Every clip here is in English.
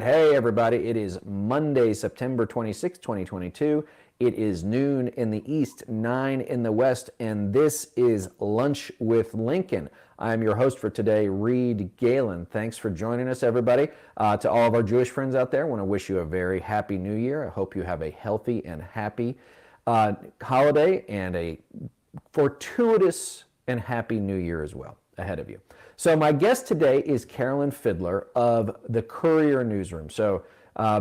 Hey, everybody. It is Monday, September 26th, 2022. It is noon in the East, 9 in the West, and this is Lunch with Lincoln. I'm your host for today, Reed Galen. Thanks for joining us, everybody. To all of our Jewish friends out there, I want to wish you a very happy New Year. I hope you have a healthy and happy holiday and a fortuitous and happy New Year as well ahead of you. So my guest today is Carolyn Fiddler of the Courier Newsroom. So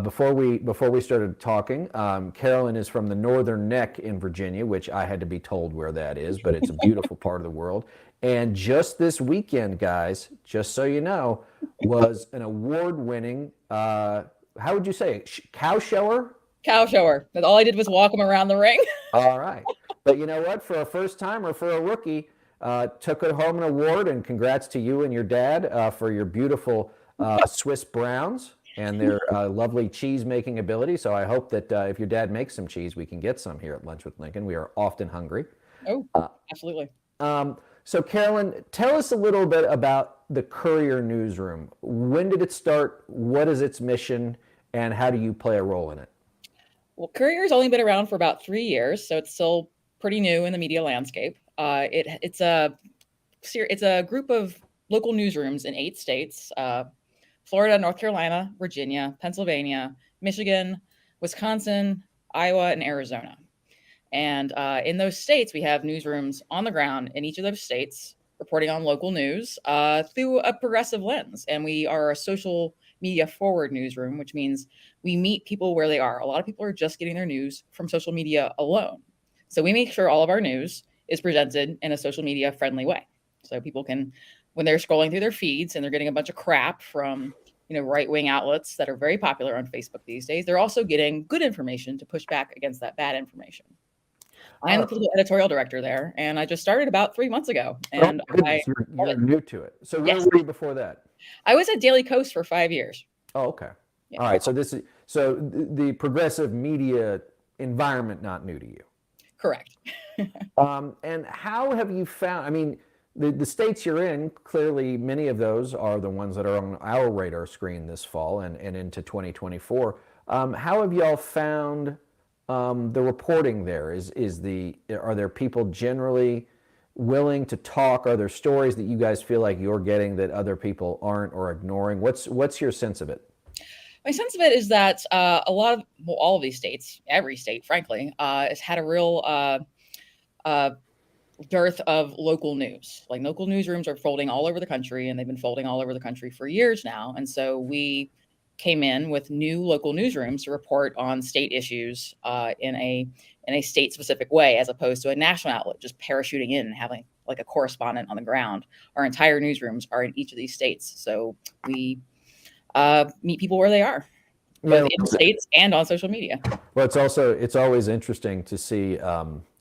before we started talking, Carolyn is from the Northern Neck in Virginia, which I had to be told where that is, but it's a beautiful part of the world. And just this weekend, guys, just so you know, was an award-winning, how would you say it? Cow shower? Cow shower. All I did was walk him around the ring. All right. But you know what? For a first timer, for a rookie, took it home an award, and congrats to you and your dad for your beautiful Swiss browns and their lovely cheese making ability. So I hope that if your dad makes some cheese, we can get some here at Lunch with Lincoln. We are often hungry. Oh, absolutely. So Carolyn, tell us a little bit about the Courier Newsroom. When did it start? What is its mission? And how do you play a role in it? Well, Courier's only been around for about 3 years, so it's still pretty new in the media landscape. It's a group of local newsrooms in 8 states: Florida, North Carolina, Virginia, Pennsylvania, Michigan, Wisconsin, Iowa, and Arizona. And in those states, we have newsrooms on the ground in each of those states reporting on local news through a progressive lens. And we are a social media forward newsroom, which means we meet people where they are. A lot of people are just getting their news from social media alone. So we make sure all of our news is presented in a social media friendly way. So people can, when they're scrolling through their feeds and they're getting a bunch of crap from, right-wing outlets that are very popular on Facebook these days, they're also getting good information to push back against that bad information. I'm the political editorial director there, and I just started about 3 months ago. And you're new to it. So where Yes. were you before that? I was at Daily Kos for 5 years. Oh, okay. Yeah. All right. So the progressive media environment not new to you. Correct. And how have you found? I mean, the states you're in, clearly many of those are the ones that are on our radar screen this fall and into 2024. How have y'all found the reporting there? Are there people generally willing to talk? Are there stories that you guys feel like you're getting that other people aren't or ignoring? What's your sense of it? My sense of it is that all of these states, every state, frankly, has had a real dearth of local news. Like, local newsrooms are folding all over the country, and they've been folding all over the country for years now. And so we came in with new local newsrooms to report on state issues in a state-specific way, as opposed to a national outlet just parachuting in and having like a correspondent on the ground. Our entire newsrooms are in each of these states, so we meet people where they are, both in states and on social media. Well, it's always interesting to see,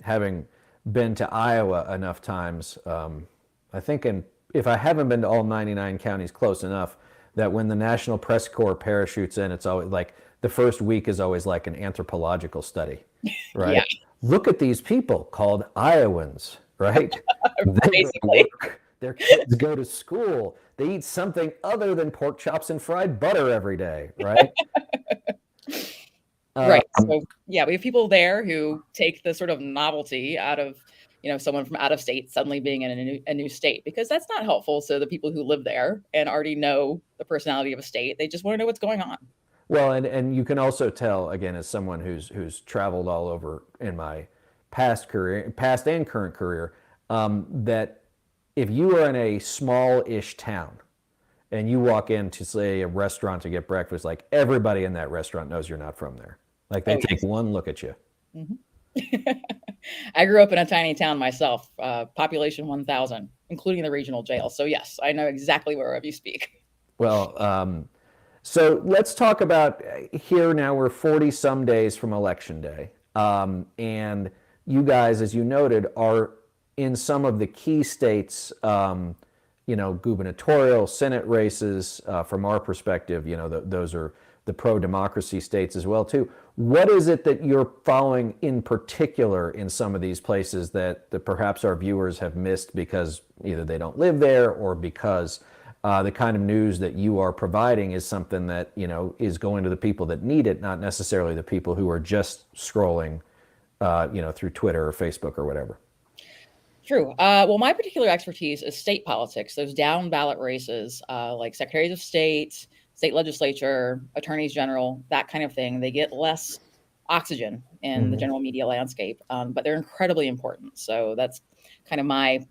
having been to Iowa enough times. I think if I haven't been to all 99 counties close enough, that when the National Press Corps parachutes in, it's always like the first week is always like an anthropological study, right? Yeah. Look at these people called Iowans, right? Basically. Their kids go to school. They eat something other than pork chops and fried butter every day, right? Right. So yeah, we have people there who take the sort of novelty out of, someone from out of state suddenly being in a new state, because that's not helpful to the people who live there and already know the personality of a state. They just want to know what's going on. Well, and you can also tell, again, as someone who's traveled all over in my past and current career, that if you are in a small-ish town and you walk into, say, a restaurant to get breakfast, like, everybody in that restaurant knows you're not from there. Like, they take one look at you. Mm-hmm. I grew up in a tiny town myself, population 1,000, including the regional jail. So yes, I know exactly whereof you speak. Well, so let's talk about here now. We're 40 some days from Election Day. And you guys, as you noted, are in some of the key states, gubernatorial, Senate races. From our perspective, those are the pro-democracy states as well, too. What is it that you're following in particular in some of these places that perhaps our viewers have missed because either they don't live there or because the kind of news that you are providing is something that, is going to the people that need it, not necessarily the people who are just scrolling, through Twitter or Facebook or whatever. True. Well, my particular expertise is state politics, those down ballot races, like secretaries of state, state legislature, attorneys general, that kind of thing. They get less oxygen in the general media landscape, but they're incredibly important. So that's kind of my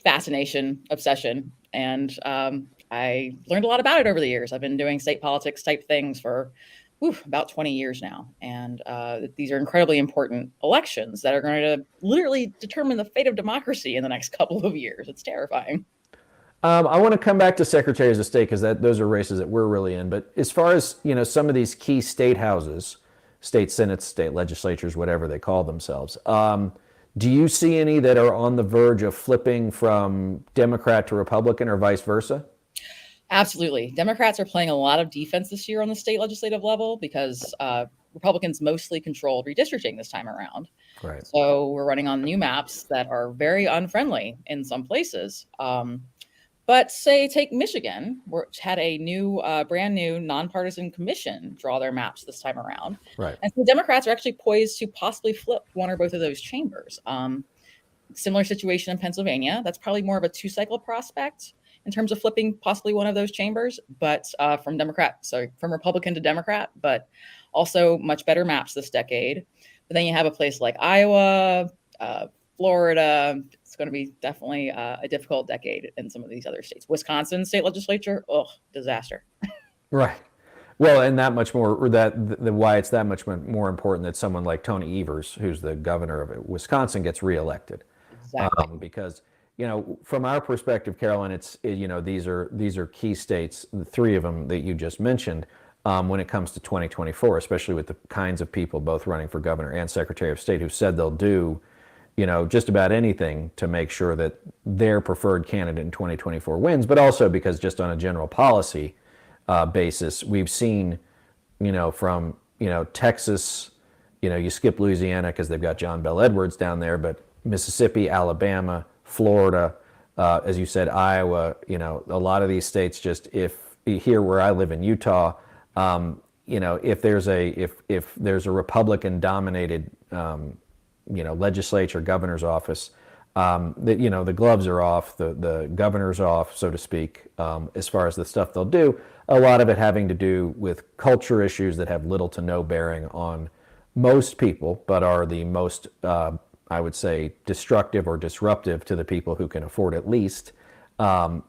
fascination, obsession. And I learned a lot about it over the years. I've been doing state politics type things for about 20 years now. And these are incredibly important elections that are going to literally determine the fate of democracy in the next couple of years. It's terrifying. I want to come back to secretaries of state because those are races that we're really in. But as far as, some of these key state houses, state senates, state legislatures, whatever they call themselves, do you see any that are on the verge of flipping from Democrat to Republican or vice versa? Absolutely. Democrats are playing a lot of defense this year on the state legislative level because Republicans mostly controlled redistricting this time around. Right. So we're running on new maps that are very unfriendly in some places. But say take Michigan, which had a new, brand new nonpartisan commission draw their maps this time around. Right. And so Democrats are actually poised to possibly flip one or both of those chambers. Similar situation in Pennsylvania. That's probably more of a 2-cycle prospect in terms of flipping possibly one of those chambers, but from Republican to Democrat, but also much better maps this decade. But then you have a place like Iowa, Florida. It's going to be definitely a difficult decade in some of these other states. Wisconsin state legislature, disaster. Right. Well, and that much more, why it's that much more important that someone like Tony Evers, who's the governor of Wisconsin, gets reelected. Exactly. Because, from our perspective, Carolyn, these are key states, the 3 of them that you just mentioned, when it comes to 2024, especially with the kinds of people both running for governor and secretary of state who said they'll do, just about anything to make sure that their preferred candidate in 2024 wins, but also because just on a general policy basis, we've seen, from, Texas, you skip Louisiana because they've got John Bel Edwards down there, but Mississippi, Alabama, Florida, as you said, Iowa, a lot of these states, just if here where I live in Utah, if there's a Republican dominated, legislature, governor's office, the gloves are off, the governor's off, so to speak, as far as the stuff they'll do, a lot of it having to do with culture issues that have little to no bearing on most people, but are the most, I would say, destructive or disruptive to the people who can afford it least. And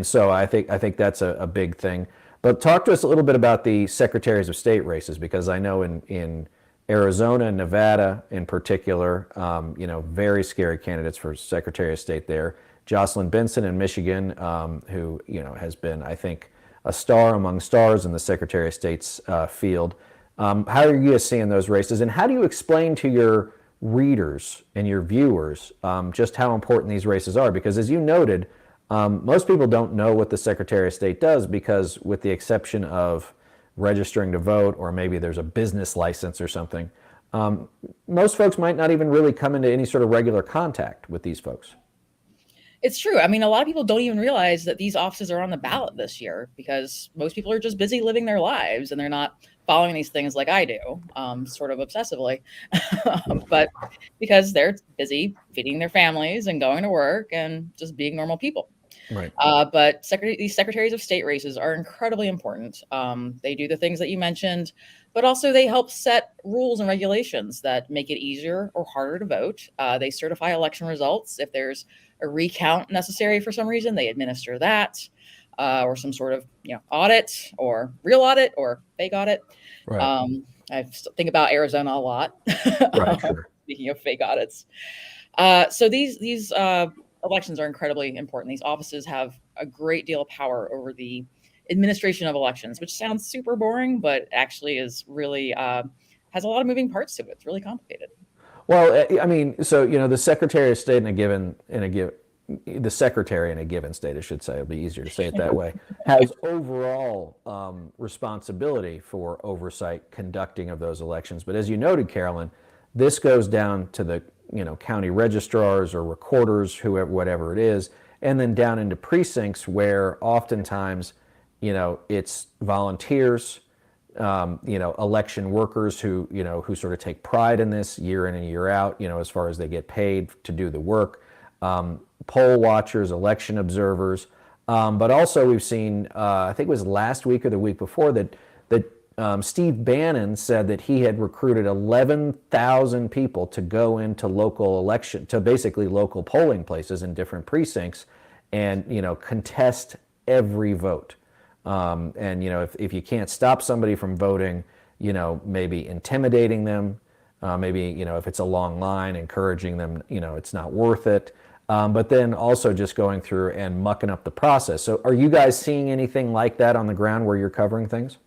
so I think that's a big thing. But talk to us a little bit about the secretaries of state races, because I know in Arizona and Nevada in particular, very scary candidates for Secretary of State there. Jocelyn Benson in Michigan, who has been, I think, a star among stars in the Secretary of State's field. How are you guys seeing those races, and how do you explain to your readers and your viewers just how important these races are? Because as you noted, most people don't know what the Secretary of State does because, with the exception of registering to vote, or maybe there's a business license or something, most folks might not even really come into any sort of regular contact with these folks. It's true. I mean, a lot of people don't even realize that these offices are on the ballot this year because most people are just busy living their lives and they're not following these things like I do, sort of obsessively, but because they're busy feeding their families and going to work and just being normal people. Right. But these secretaries of state races are incredibly important. They do the things that you mentioned, but also they help set rules and regulations that make it easier or harder to vote. They certify election results. If there's a recount necessary for some reason, they administer that, or some sort of audit, or real audit, or fake audit. Right. I think about Arizona a lot. Right. Sure. Speaking of fake audits, so these elections are incredibly important. These offices have a great deal of power over the administration of elections, which sounds super boring, but actually is really has a lot of moving parts to it. It's really complicated. Well, I mean, so the Secretary of State the secretary in a given state, I should say, it'll be easier to say it that way, has overall responsibility for oversight, conducting of those elections. But as you noted, Carolyn, this goes down to the county registrars or recorders, whoever, whatever it is, and then down into precincts where oftentimes, it's volunteers, election workers who sort of take pride in this year in and year out, as far as they get paid to do the work, poll watchers, election observers. But also we've seen, I think it was last week or the week before, that Steve Bannon said that he had recruited 11,000 people to go into basically local polling places in different precincts and, contest every vote. And, if you can't stop somebody from voting, maybe intimidating them, maybe, if it's a long line, encouraging them, it's not worth it. But then also just going through and mucking up the process. So are you guys seeing anything like that on the ground where you're covering things?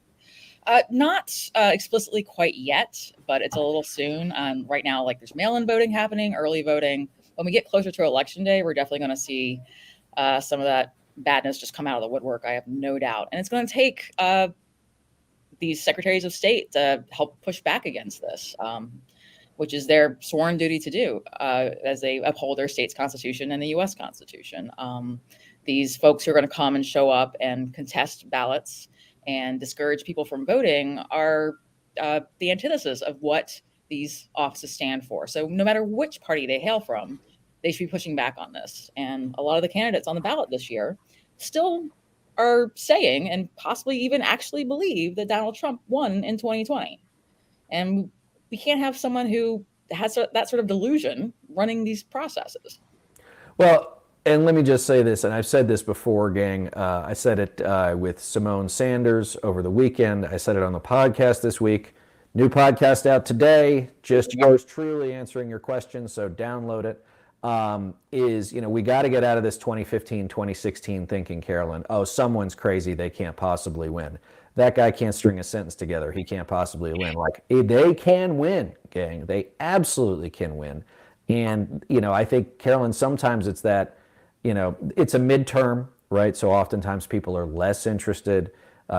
Not explicitly quite yet, but it's a little soon. Right now, like there's mail-in voting happening, early voting. When we get closer to Election Day, we're definitely going to see some of that badness just come out of the woodwork. I have no doubt. And it's going to take these secretaries of state to help push back against this, which is their sworn duty to do as they uphold their state's constitution and the U.S. Constitution. These folks who are going to come and show up and contest ballots and discourage people from voting are the antithesis of what these offices stand for. So no matter which party they hail from, they should be pushing back on this. And a lot of the candidates on the ballot this year still are saying and possibly even actually believe that Donald Trump won in 2020. And we can't have someone who has that sort of delusion running these processes. Well, and let me just say this, and I've said this before, gang. I said it with Simone Sanders over the weekend. I said it on the podcast this week. New podcast out today, just yours truly answering your questions, so download it. We got to get out of this 2015, 2016 thinking, Carolyn, oh, someone's crazy, they can't possibly win. That guy can't string a sentence together, he can't possibly win. Like, they can win, gang. They absolutely can win. And, I think, Carolyn, sometimes it's that, it's a midterm, right? So oftentimes people are less interested.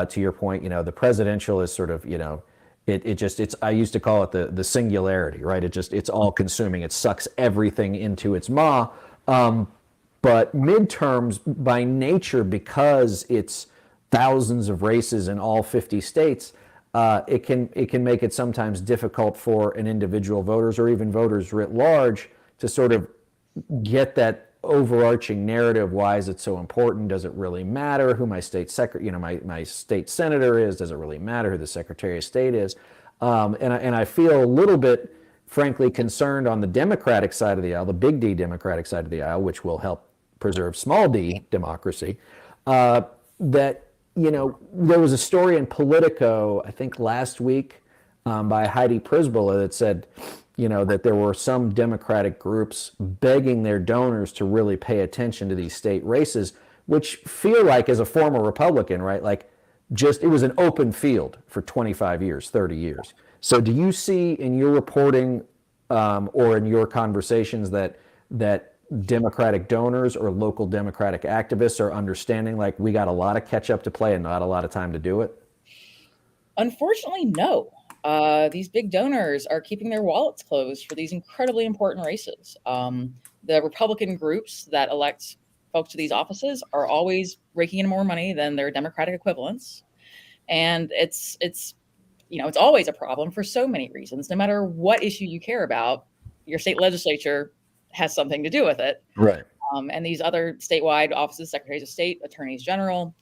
To your point, the presidential is sort of, I used to call it the singularity, right? It's all consuming. It sucks everything into its maw. But midterms by nature, because it's thousands of races in all 50 states, it can make it sometimes difficult for an individual voters or even voters writ large to sort of get that overarching narrative. Why is it so important? Does it really matter who my state my state senator is? Does it really matter who the Secretary of State is? And I feel a little bit, frankly, concerned on the Democratic side of the aisle, the big D Democratic side of the aisle, which will help preserve small d democracy. That there was a story in Politico, I think last week, by Heidi Prisbilla that said, that there were some Democratic groups begging their donors to really pay attention to these state races, which feel like, as a former Republican, right, like it was an open field for 25 years, 30 years. So do you see in your reporting or in your conversations that Democratic donors or local Democratic activists are understanding, like, we got a lot of catch up to play and not a lot of time to do it? Unfortunately, no. These big donors are keeping their wallets closed for these incredibly important races. The Republican groups that elect folks to these offices are always raking in more money than their Democratic equivalents. And it's always a problem for so many reasons. No matter what issue you care about, your state legislature has something to do with it. Right. And these other statewide offices, secretaries of state, attorneys general.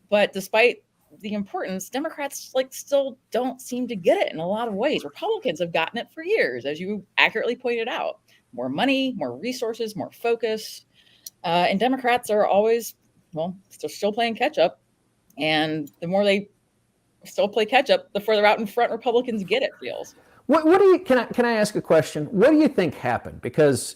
But despite the importance, Democrats still don't seem to get it in a lot of ways. Republicans have gotten it for years, as you accurately pointed out. More money, more resources, more focus. And Democrats are always, still playing catch up. And the more they still play catch up, the further out in front Republicans get, it feels. What do you, can I ask a question? What do you think happened? Because,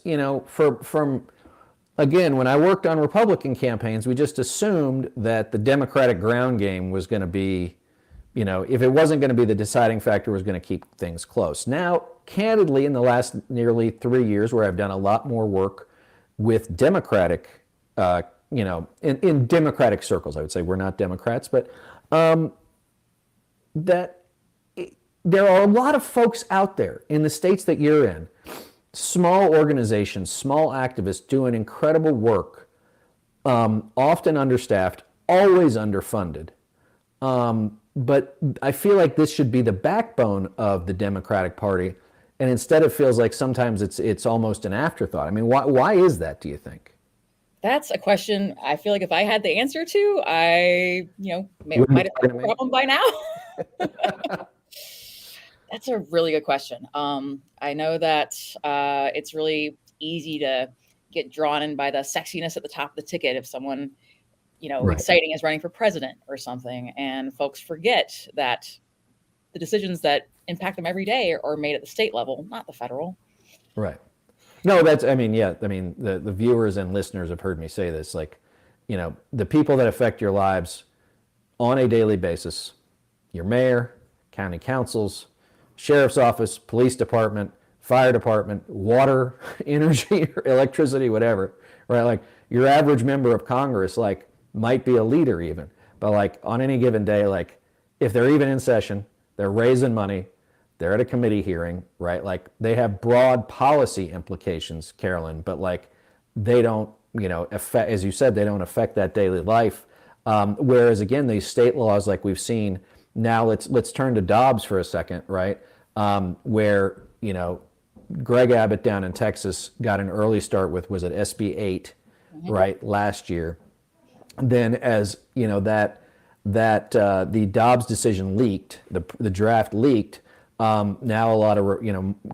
again, when I worked on Republican campaigns, we just assumed that the Democratic ground game was going to be, if it wasn't going to be the deciding factor, was going to keep things close. Now, candidly, in the last nearly 3 years, where I've done a lot more work with Democratic, in Democratic circles, I would say we're not Democrats, but that there are a lot of folks out there in the states that you're in, small organizations, small activists doing incredible work often understaffed, always underfunded. But I feel like this should be the backbone of the Democratic Party, and instead it feels like sometimes it's almost an afterthought. I mean, why is that, do you think? That's a question I feel like if I had the answer to, I, Wouldn't might be have talking had to a me. problem by now. That's a really good question. I know that it's really easy to get drawn in by the sexiness at the top of the ticket if someone, Right. exciting is running for president or something, and folks forget that the decisions that impact them every day are made at the state level, not the federal. Right. No, I mean, yeah, I mean, the viewers and listeners have heard me say this. Like, the people that affect your lives on a daily basis, your mayor, county councils, sheriff's office, police department, fire department, water, energy, electricity, whatever, right? Like, your average member of Congress, like, might be a leader even, but like on any given day, like, if they're even in session, they're raising money, they're at a committee hearing, right? Like, they have broad policy implications, Carolyn, but like, they don't, affect, as you said, they don't affect that daily life. Whereas again, these state laws, like we've seen now, let's turn to Dobbs for a second, right? Where Greg Abbott down in Texas got an early start with, was it SB 8, right, last year. Then, as the Dobbs decision leaked, the draft leaked. Now a lot of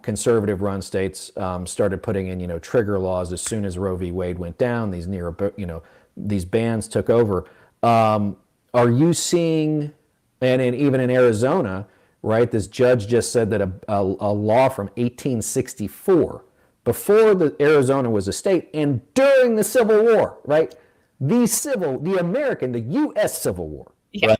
conservative run states started putting in trigger laws as soon as Roe v. Wade went down. These bans took over. Are you seeing, and even in Arizona, right? This judge just said that a law from 1864, before Arizona was a state and during the Civil War, right? The U.S. Civil War, Yeah.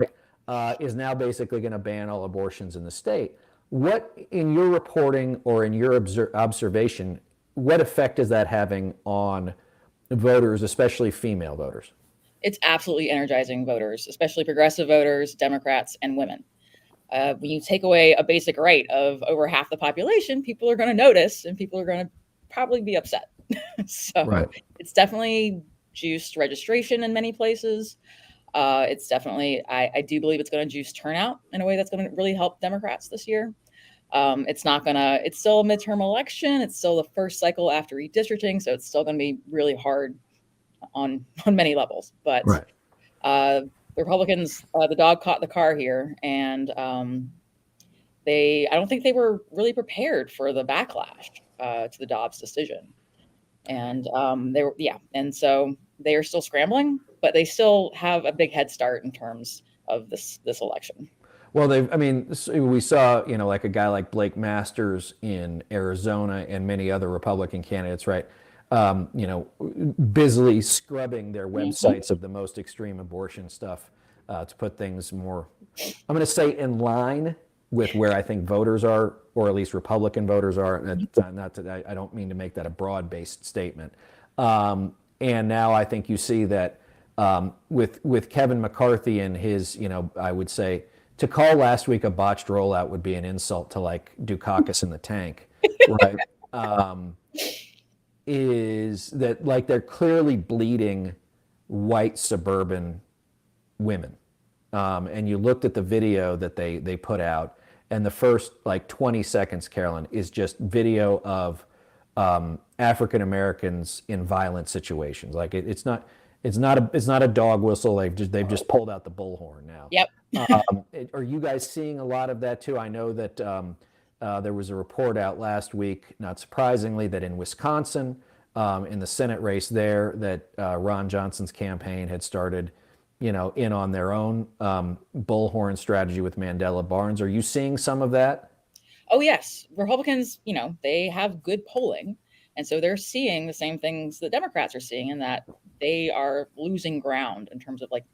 right, is now basically going to ban all abortions in the state. What, in your reporting or in your observation, what effect is that having on voters, especially female voters? It's absolutely energizing voters, especially progressive voters, Democrats, and women. When you take away a basic right of over half the population, people are going to notice and people are going to probably be upset. So Right. it's definitely juiced registration in many places. It's definitely, I do believe it's going to juice turnout in a way that's going to really help Democrats this year. It's still a midterm election. It's still the first cycle after redistricting. So it's still going to be really hard on many levels. But Right. the Republicans, the dog caught the car here. And I don't think they were really prepared for the backlash to the Dobbs decision. And and so they are still scrambling, but they still have a big head start in terms of this election. Well, we saw, like a guy like Blake Masters in Arizona and many other Republican candidates, right? Busily scrubbing their websites of the most extreme abortion stuff to put things more, I'm going to say, in line with where I think voters are, or at least Republican voters are. I don't mean to make that a broad-based statement. And now I think you see that with Kevin McCarthy and his, I would say, to call last week a botched rollout would be an insult to like Dukakis in the tank, right? Is that like they're clearly bleeding white suburban women. And you looked at the video that they put out, and the first like 20 seconds, Carolyn, is just video of African Americans in violent situations. Like it's not a dog whistle. They've just pulled out the bullhorn now. Yep. Are you guys seeing a lot of that too? I know that there was a report out last week, not surprisingly, that in Wisconsin, in the Senate race there, that Ron Johnson's campaign had started, in on their own bullhorn strategy with Mandela Barnes. Are you seeing some of that? Oh, yes. Republicans, they have good polling. And so they're seeing the same things the Democrats are seeing, in that they are losing ground in terms of like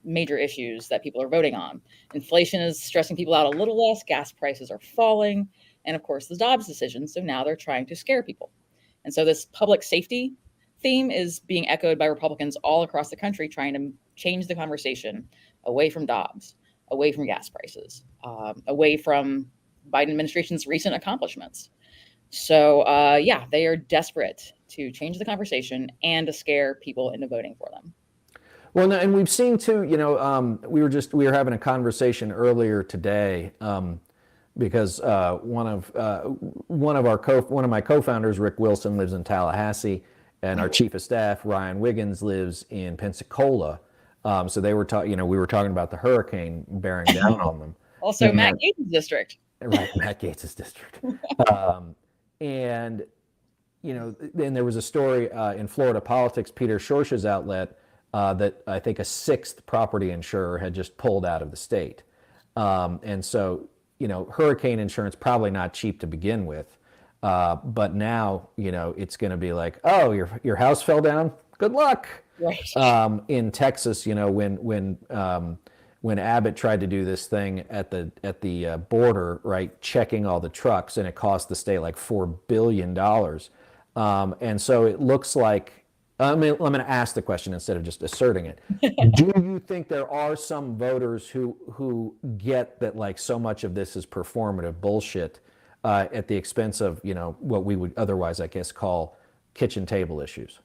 major issues that people are voting on. Inflation is stressing people out a little less. Gas prices are falling. And of course, the Dobbs decision. So now they're trying to scare people. And so this public safety theme is being echoed by Republicans all across the country, trying to change the conversation away from Dobbs, away from gas prices, away from Biden administration's recent accomplishments. So, they are desperate to change the conversation and to scare people into voting for them. Well, no, and we've seen too, we were having a conversation earlier today, because one of my co-founders, Rick Wilson, lives in Tallahassee, and our chief of staff, Ryan Wiggins, lives in Pensacola. So they were we were talking about the hurricane bearing down on them. Also, Matt Gates' district. Right, Matt Gates' district. And then there was a story in Florida Politics, Peter Schorsch's outlet, that I think a sixth property insurer had just pulled out of the state. And so, hurricane insurance probably not cheap to begin with. But now, it's going to be like, oh, your house fell down. Good luck. Right. In Texas, when Abbott tried to do this thing at the border, right, checking all the trucks, and it cost the state like $4 billion. And so it looks like, I'm going to ask the question instead of just asserting it. Do you think there are some voters who get that like so much of this is performative bullshit at the expense of, what we would otherwise, I guess, call kitchen table issues?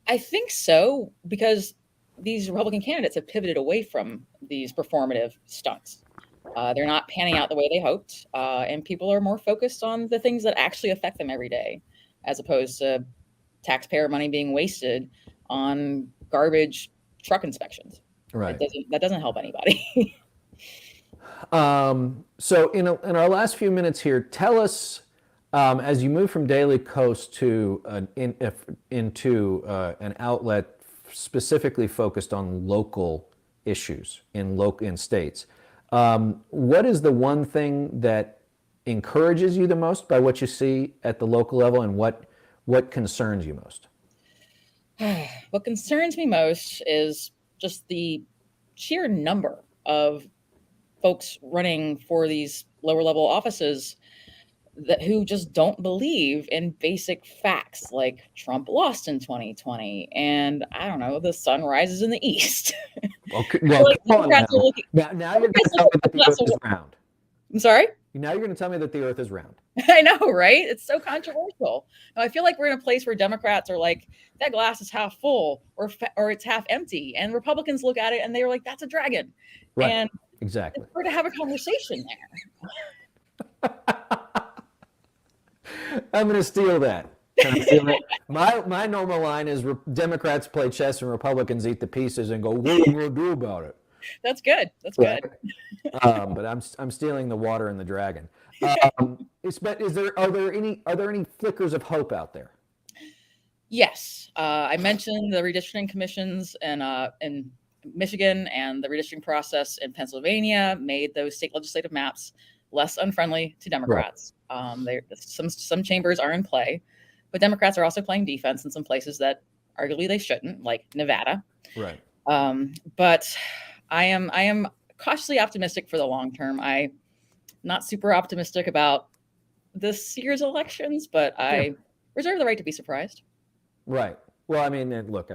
I think so, because these Republican candidates have pivoted away from these performative stunts. They're not panning out the way they hoped, and people are more focused on the things that actually affect them every day, as opposed to taxpayer money being wasted on garbage truck inspections. Right. That doesn't help anybody. So in our last few minutes here, tell us, as you move from Daily Kos to into an outlet specifically focused on local issues in states, what is the one thing that encourages you the most by what you see at the local level, and what concerns you most? What concerns me most is just the sheer number of folks running for these lower level offices who just don't believe in basic facts, like Trump lost in 2020, and I don't know, the sun rises in the east. Well, now you're going to tell me that the Earth is round. I'm sorry? Now you're going to tell me that the Earth is round. I know, right? It's so controversial. Now, I feel like we're in a place where Democrats are like, that glass is half full, or it's half empty, and Republicans look at it and they're like, that's a dragon. Right. And exactly. It's hard to have a conversation there. I'm going to steal that. Can I steal it? My normal line is Democrats play chess and Republicans eat the pieces and go, what are you going to do about it? That's good. That's right. good. But I'm stealing the water and the dragon. Are there any flickers of hope out there? Yes. I mentioned the redistricting commissions in Michigan and the redistricting process in Pennsylvania made those state legislative maps less unfriendly to Democrats. Right. Some chambers are in play, but Democrats are also playing defense in some places that arguably they shouldn't, like Nevada. Right. But I am cautiously optimistic for the long term. I'm not super optimistic about this year's elections, but I reserve the right to be surprised. Right. Well, look,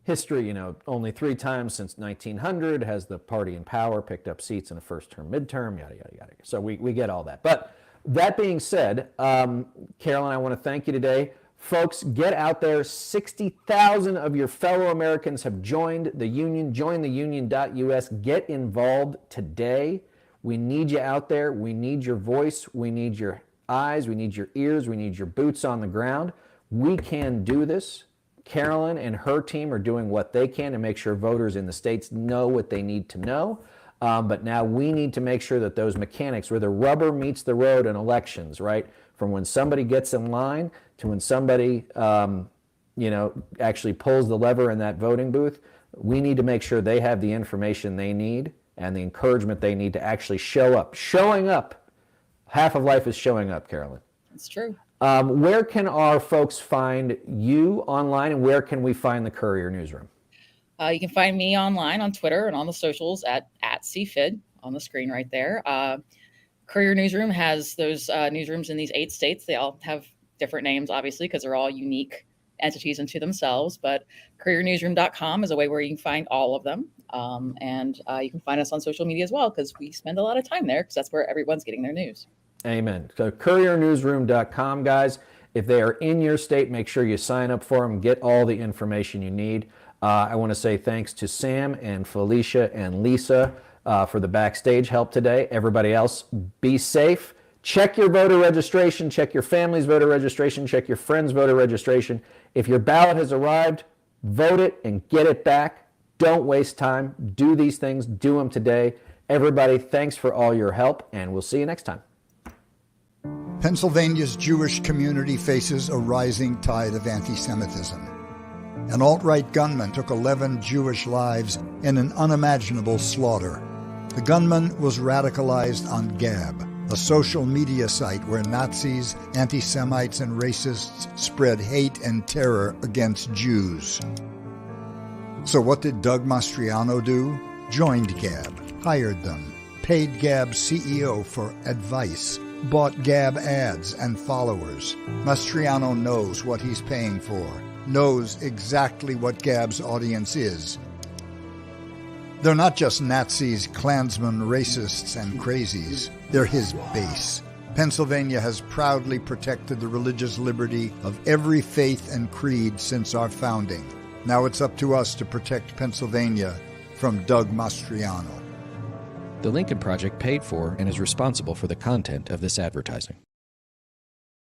history, only 3 times since 1900 has the party in power picked up seats in a first-term midterm, yada, yada, yada. So we get all that. But that being said, Carolyn, I want to thank you today. Folks, get out there. 60,000 of your fellow Americans have joined the union. Join the union.us. Get involved today. We need you out there. We need your voice. We need your eyes. We need your ears. We need your boots on the ground. We can do this. Carolyn and her team are doing what they can to make sure voters in the states know what they need to know. But now we need to make sure that those mechanics, where the rubber meets the road in elections, right? From when somebody gets in line to when somebody, actually pulls the lever in that voting booth, we need to make sure they have the information they need and the encouragement they need to actually show up. Showing up. Half of life is showing up, Carolyn. That's true. Where can our folks find you online, and where can we find the Courier Newsroom? You can find me online on Twitter and on the socials at CFID on the screen right there. Courier Newsroom has those newsrooms in these 8 states. They all have different names, obviously, because they're all unique entities unto themselves. But couriernewsroom.com is a way where you can find all of them. And you can find us on social media as well, because we spend a lot of time there, because that's where everyone's getting their news. Amen. So couriernewsroom.com, guys. If they are in your state, make sure you sign up for them, get all the information you need. I want to say thanks to Sam and Felicia and Lisa for the backstage help today. Everybody else, be safe. Check your voter registration, check your family's voter registration, check your friend's voter registration. If your ballot has arrived, vote it and get it back. Don't waste time. Do these things. Do them today. Everybody, thanks for all your help, and we'll see you next time. Pennsylvania's Jewish community faces a rising tide of anti-Semitism. An alt-right gunman took 11 Jewish lives in an unimaginable slaughter. The gunman was radicalized on Gab, a social media site where Nazis, anti-Semites, and racists spread hate and terror against Jews. So what did Doug Mastriano do? Joined Gab, hired them, paid Gab's CEO for advice, bought Gab ads and followers. Mastriano knows what he's paying for, knows exactly what Gab's audience is. They're not just Nazis, Klansmen, racists, and crazies. They're his base. Pennsylvania has proudly protected the religious liberty of every faith and creed since our founding. Now it's up to us to protect Pennsylvania from Doug Mastriano. The Lincoln Project paid for and is responsible for the content of this advertising.